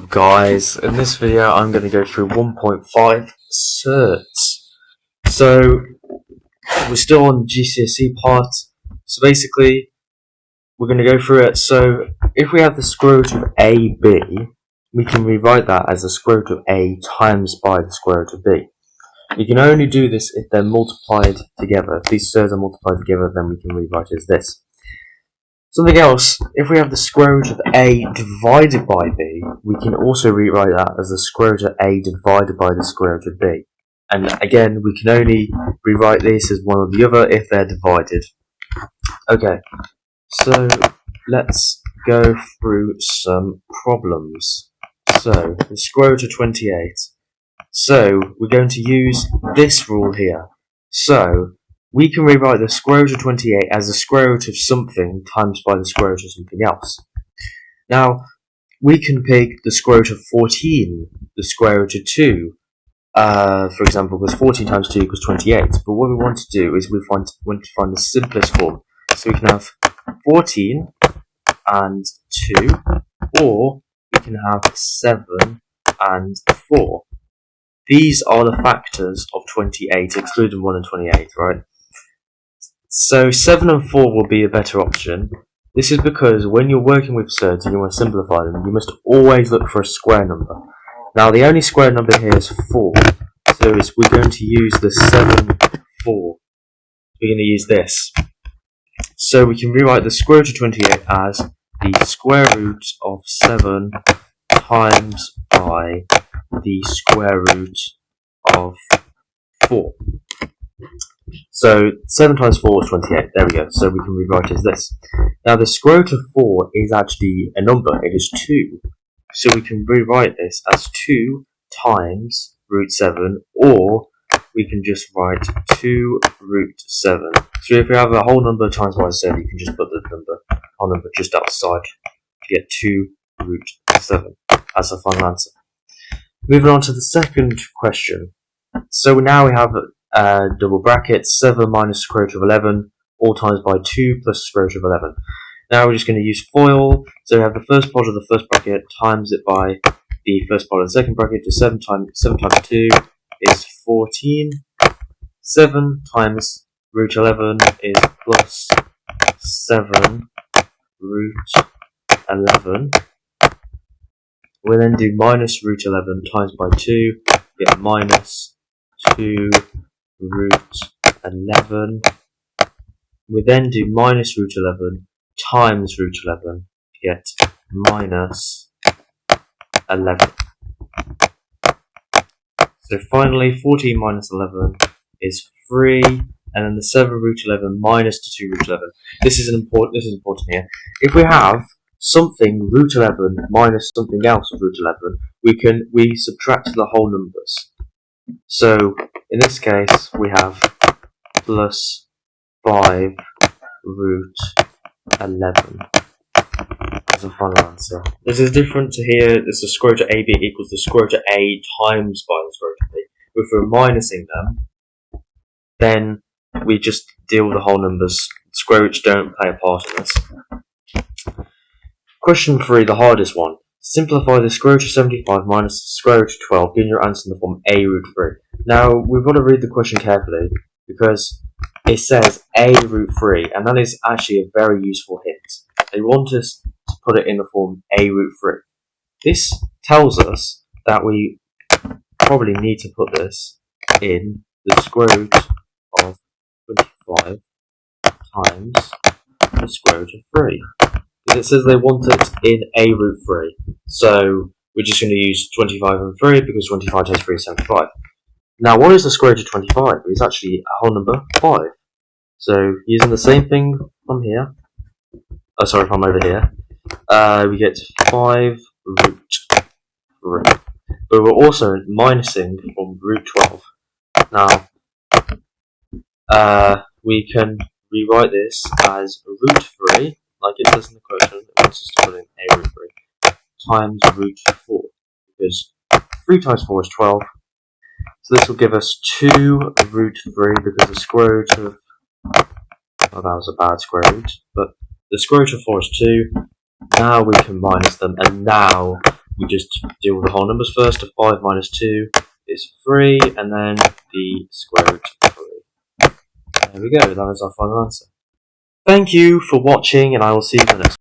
up, guys? In this video I'm going to go through 1.5 Surds. So we're still on GCSE part, so basically we're going to go through it. So if we have the square root of AB, we can rewrite that as the square root of A times by the square root of B. You can only do this if they're multiplied together. If these surds are multiplied together, then we can rewrite it as this. Something else, if we have the square root of A divided by B, we can also rewrite that as the square root of A divided by the square root of B. And again, we can only rewrite this as one or the other if they're divided. Okay, so let's go through some problems. So, the square root of 28. So, we're going to use this rule here. So, we can rewrite the square root of 28 as the square root of something times by the square root of something else. Now, we can pick the square root of 14, the square root of 2, for example, because 14 times 2 equals 28. But what we want to do is we want to find the simplest form. So we can have 14 and 2, or we can have 7 and 4. These are the factors of 28, excluding 1 and 28, right? So 7 and 4 will be a better option. This is because when you're working with surds and you want to simplify them, you must always look for a square number. Now the only square number here is 4, so we're going to use the 7, 4. We're going to use this. So we can rewrite the square root of 28 as the square root of 7 times by the square root of 4. So 7 times 4 is 28, there we go, so we can rewrite it as this. Now the square root of 4 is actually a number, it is 2. So we can rewrite this as 2 times root 7, or we can just write 2 root 7. So if we have a whole number times by 7, you can just put the whole number just outside to get 2 root 7 as the final answer. Moving on to the second question. So now we have double brackets, 7 minus the square root of 11, all times by 2 plus the square root of 11. Now we're just going to use FOIL, so we have the first part of the first bracket times it by the first part of the second bracket, to 7 times 2 is 14, 7 times root 11 is plus 7 root 11. We'll then do minus root 11 times by 2, get minus 2 root 11. We then do minus root 11 times root 11 to get minus 11. So finally, 14 minus 11 is 3, and then the 7 root 11 minus the 2 root 11. This is important here. If we have something root 11 minus something else of root 11, we subtract the whole numbers. So in this case, we have plus 5 root 11 as a final answer. This is different to here. This is the square root of AB equals the square root of A times by the square root of B. If we're minusing them, then we just deal with the whole numbers. Square roots don't play a part in this. Question 3, the hardest one. Simplify the square root of 75 minus the square root of 12, giving your answer in the form A root 3. Now, we've got to read the question carefully, because it says A root 3, and that is actually a very useful hint. They want us to put it in the form A root 3. This tells us that we probably need to put this in the square root of 25 times the square root of 3. It says they want it in A root 3, so we're just going to use 25 and 3 because 25 times 3 is 75. Now, what is the square root of 25? It's actually a whole number 5. So, using the same thing from here, from over here, we get 5 root 3. But we're also minusing from root 12. Now, we can rewrite this as root 3, like it says in the question. It wants us to put in A root 3, times root 4, because 3 times 4 is 12. So this will give us 2 root 3, because the square root of, well, that was a bad square root, but the square root of 4 is 2. Now we can minus them, and now we just deal with the whole numbers first. 5 minus 2 is 3, and then the square root of 3. There we go, that is our final answer. Thank you for watching, and I will see you in the next one.